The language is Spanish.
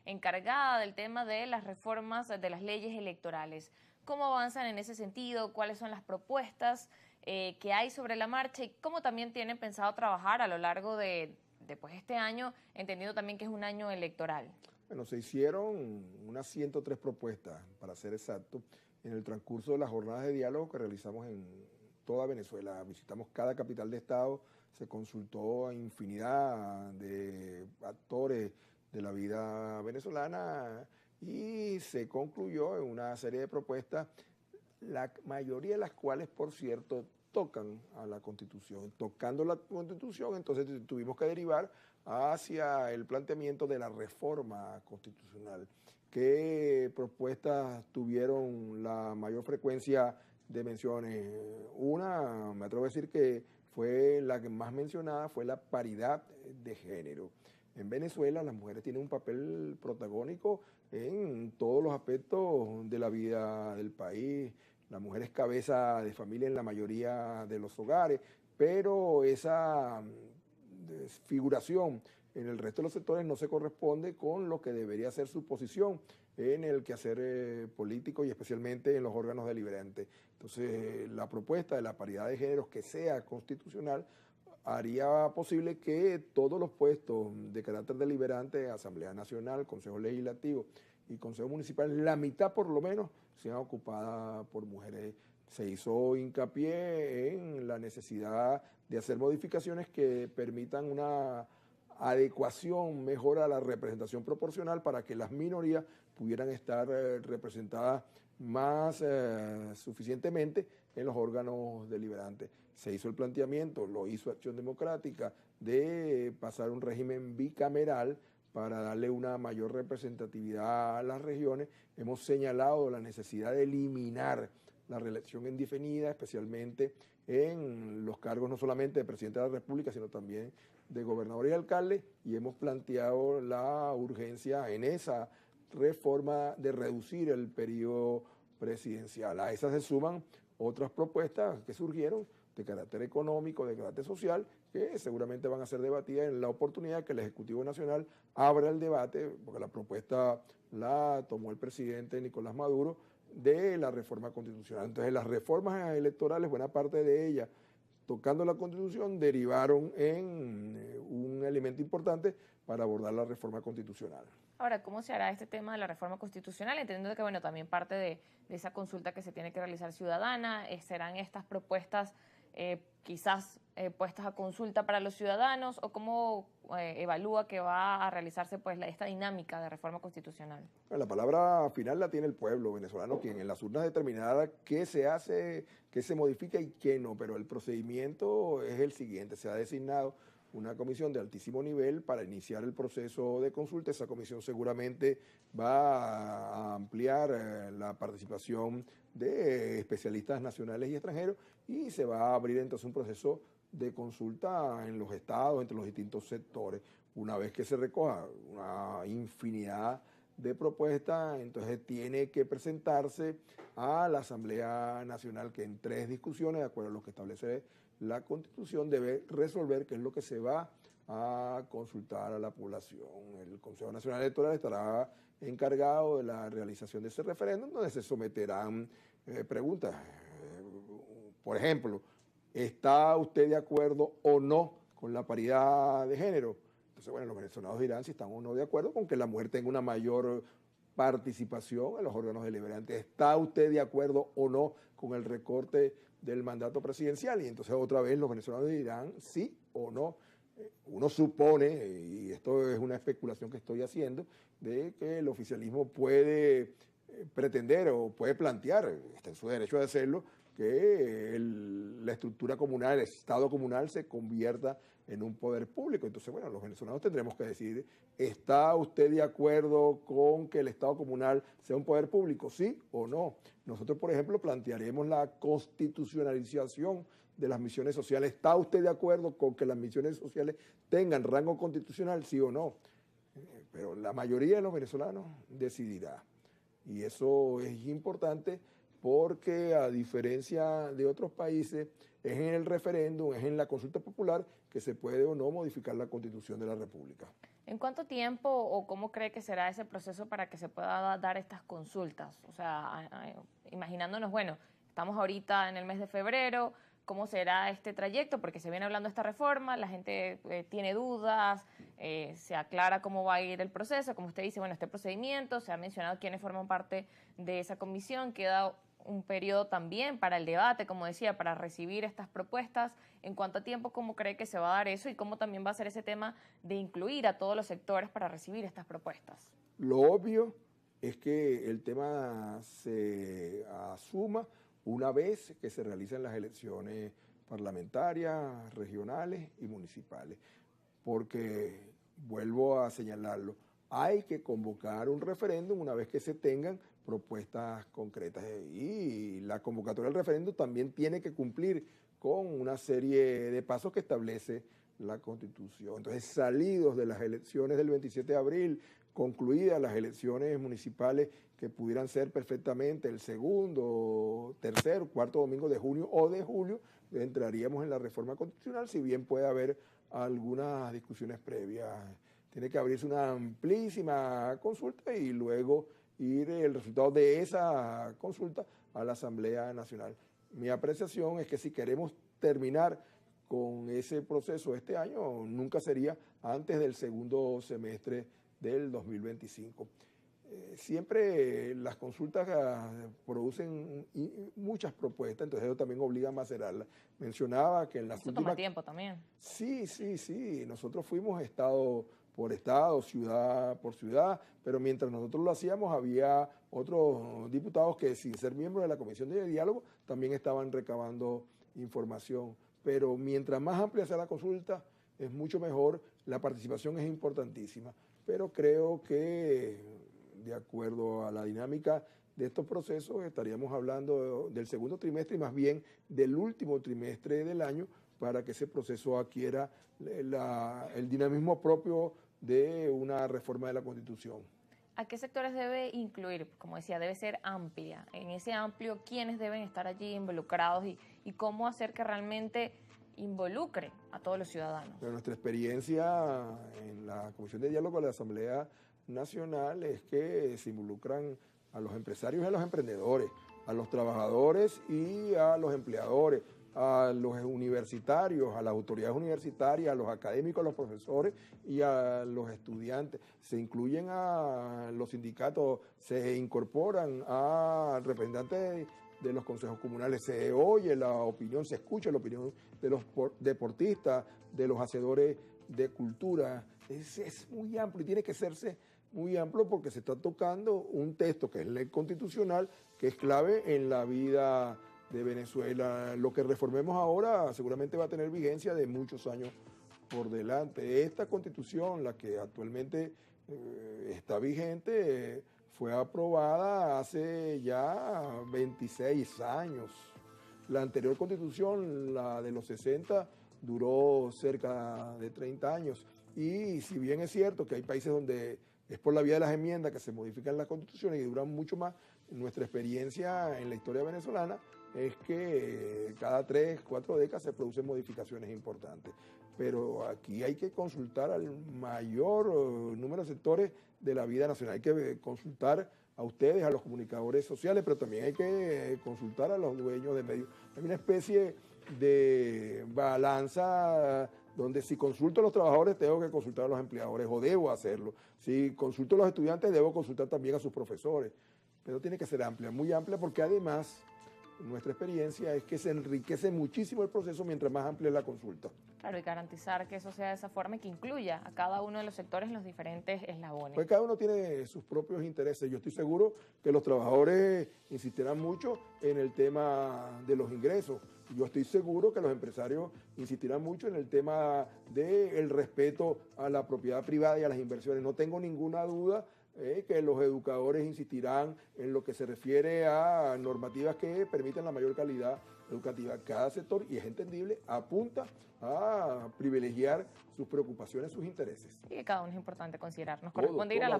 encargada del tema de las reformas de las leyes electorales. ¿Cómo avanzan en ese sentido? ¿Cuáles son las propuestas que hay sobre la marcha? Y cómo también tienen pensado trabajar a lo largo de pues, este año, entendiendo también que es un año electoral. Bueno, se hicieron unas 103 propuestas, para ser exacto, en el transcurso de las jornadas de diálogo que realizamos en toda Venezuela. Visitamos cada capital de estado, se consultó a infinidad de actores de la vida venezolana y se concluyó en una serie de propuestas, la mayoría de las cuales, por cierto, tocan a la Constitución. Tocando la Constitución, entonces tuvimos que derivar hacia el planteamiento de la reforma constitucional. ¿Qué propuestas tuvieron la mayor frecuencia de menciones? Una, me atrevo a decir que fue la que más mencionada, fue la paridad de género. En Venezuela las mujeres tienen un papel protagónico en todos los aspectos de la vida del país. La mujer es cabeza de familia en la mayoría de los hogares, pero esa desfiguración en el resto de los sectores no se corresponde con lo que debería ser su posición en el quehacer político y especialmente en los órganos deliberantes. Entonces, la propuesta de la paridad de géneros que sea constitucional haría posible que todos los puestos de carácter deliberante, Asamblea Nacional, Consejo Legislativo y Consejo Municipal, la mitad por lo menos, sean ocupadas por mujeres. Se hizo hincapié en la necesidad de hacer modificaciones que permitan una adecuación mejor a la representación proporcional para que las minorías pudieran estar representadas más suficientemente en los órganos deliberantes. Se hizo el planteamiento, lo hizo Acción Democrática, de pasar un régimen bicameral para darle una mayor representatividad a las regiones. Hemos señalado la necesidad de eliminar la reelección indefinida, especialmente en los cargos no solamente de presidente de la República, sino también de gobernador y alcalde, y hemos planteado la urgencia en esa reforma de reducir el periodo presidencial. A esas se suman otras propuestas que surgieron de carácter económico, de carácter social, que seguramente van a ser debatidas en la oportunidad que el Ejecutivo Nacional abra el debate, porque la propuesta la tomó el presidente Nicolás Maduro, de la reforma constitucional. Entonces, las reformas electorales, buena parte de ellas, tocando la Constitución, derivaron en un elemento importante para abordar la reforma constitucional. Ahora, ¿cómo se hará este tema de la reforma constitucional? Entendiendo que, bueno, también parte de esa consulta que se tiene que realizar ciudadana, ¿serán estas propuestas quizás puestas a consulta para los ciudadanos? ¿O cómo evalúa que va a realizarse pues esta dinámica de reforma constitucional? La palabra final la tiene el pueblo venezolano, quien en las urnas determinará qué se hace, qué se modifica y qué no, pero el procedimiento es el siguiente: se ha designado una comisión de altísimo nivel para iniciar el proceso de consulta. Esa comisión seguramente va a ampliar la participación de especialistas nacionales y extranjeros y se va a abrir entonces un proceso de consulta en los estados, entre los distintos sectores. Una vez que se recoja una infinidad de propuestas, entonces tiene que presentarse a la Asamblea Nacional, que en 3 discusiones, de acuerdo a lo que establece la Constitución, debe resolver qué es lo que se va a consultar a la población. El Consejo Nacional Electoral estará encargado de la realización de ese referéndum, donde se someterán preguntas. Por ejemplo, ¿está usted de acuerdo o no con la paridad de género? Entonces, bueno, los venezolanos dirán si están o no de acuerdo con que la mujer tenga una mayor participación en los órganos deliberantes. ¿Está usted de acuerdo o no con el recorte del mandato presidencial? Y entonces otra vez los venezolanos dirán sí o no. Uno supone, y esto es una especulación que estoy haciendo, de que el oficialismo puede pretender o puede plantear, está en su derecho de hacerlo, que la estructura comunal, el Estado comunal se convierta en un poder público. Entonces, bueno, los venezolanos tendremos que decidir, ¿está usted de acuerdo con que el Estado comunal sea un poder público? ¿Sí o no? Nosotros, por ejemplo, plantearemos la constitucionalización de las misiones sociales. ¿Está usted de acuerdo con que las misiones sociales tengan rango constitucional? ¿Sí o no? Pero la mayoría de los venezolanos decidirá. Y eso es importante, porque a diferencia de otros países, es en el referéndum, es en la consulta popular que se puede o no modificar la Constitución de la República. ¿En cuánto tiempo o cómo cree que será ese proceso para que se pueda dar estas consultas? O sea, imaginándonos, bueno, estamos ahorita en el mes de febrero, ¿cómo será este trayecto? Porque se viene hablando de esta reforma, la gente tiene dudas, se aclara cómo va a ir el proceso, como usted dice, bueno, este procedimiento, se ha mencionado quiénes forman parte de esa comisión, queda un periodo también para el debate, como decía, para recibir estas propuestas. ¿En cuánto tiempo, cómo cree que se va a dar eso y cómo también va a ser ese tema de incluir a todos los sectores para recibir estas propuestas? Lo obvio es que el tema se asuma una vez que se realicen las elecciones parlamentarias, regionales y municipales, porque, vuelvo a señalarlo, hay que convocar un referéndum una vez que se tengan propuestas concretas y la convocatoria del referéndum también tiene que cumplir con una serie de pasos que establece la Constitución. Entonces, salidos de las elecciones del 27 de abril, concluidas las elecciones municipales que pudieran ser perfectamente el segundo, tercer, cuarto domingo de junio o de julio, entraríamos en la reforma constitucional, si bien puede haber algunas discusiones previas. Tiene que abrirse una amplísima consulta y luego ir el resultado de esa consulta a la Asamblea Nacional. Mi apreciación es que si queremos terminar con ese proceso este año, nunca sería antes del segundo semestre del 2025. Siempre las consultas producen muchas propuestas, entonces eso también obliga a macerarlas. Mencionaba que en las Eso últimas... toma tiempo también. Sí. Nosotros fuimos estado por estado, ciudad por ciudad, pero mientras nosotros lo hacíamos había otros diputados que, sin ser miembros de la Comisión de Diálogo, también estaban recabando información. Pero mientras más amplia sea la consulta, es mucho mejor, la participación es importantísima. Pero creo que, de acuerdo a la dinámica de estos procesos, estaríamos hablando del segundo trimestre y más bien del último trimestre del año para que ese proceso adquiera el dinamismo propio de una reforma de la Constitución. ¿A qué sectores debe incluir? Como decía, debe ser amplia. En ese amplio, ¿quiénes deben estar allí involucrados y cómo hacer que realmente involucre a todos los ciudadanos? Pero nuestra experiencia en la Comisión de Diálogo de la Asamblea Nacional es que se involucran a los empresarios y a los emprendedores, a los trabajadores y a los empleadores, a los universitarios, a las autoridades universitarias, a los académicos, a los profesores y a los estudiantes. Se incluyen a los sindicatos, se incorporan a representantes de los consejos comunales, se oye la opinión, se escucha la opinión de los deportistas, de los hacedores de cultura. Es muy amplio y tiene que hacerse muy amplio porque se está tocando un texto que es ley constitucional, que es clave en la vida de Venezuela. Lo que reformemos ahora seguramente va a tener vigencia de muchos años por delante. Esta constitución, la que actualmente está vigente, fue aprobada hace ya 26 años. La anterior constitución, la de los 60, duró cerca de 30 años. Y si bien es cierto que hay países donde es por la vía de las enmiendas que se modifican las constituciones y duran mucho más, nuestra experiencia en la historia venezolana es que cada 3, 4 décadas se producen modificaciones importantes. Pero aquí hay que consultar al mayor número de sectores de la vida nacional. Hay que consultar a ustedes, a los comunicadores sociales, pero también hay que consultar a los dueños de medios. Hay una especie de balanza donde si consulto a los trabajadores tengo que consultar a los empleadores o debo hacerlo. Si consulto a los estudiantes debo consultar también a sus profesores. Pero tiene que ser amplia, muy amplia, porque además nuestra experiencia es que se enriquece muchísimo el proceso mientras más amplia es la consulta. Claro, y garantizar que eso sea de esa forma y que incluya a cada uno de los sectores en los diferentes eslabones. Pues cada uno tiene sus propios intereses. Yo estoy seguro que los trabajadores insistirán mucho en el tema de los ingresos. Yo estoy seguro que los empresarios insistirán mucho en el tema del respeto a la propiedad privada y a las inversiones. No tengo ninguna duda que los educadores insistirán en lo que se refiere a normativas que permitan la mayor calidad educativa. Cada sector, y es entendible, apunta a privilegiar sus preocupaciones, sus intereses. Y que cada uno es importante considerar. Nos corresponde ir a la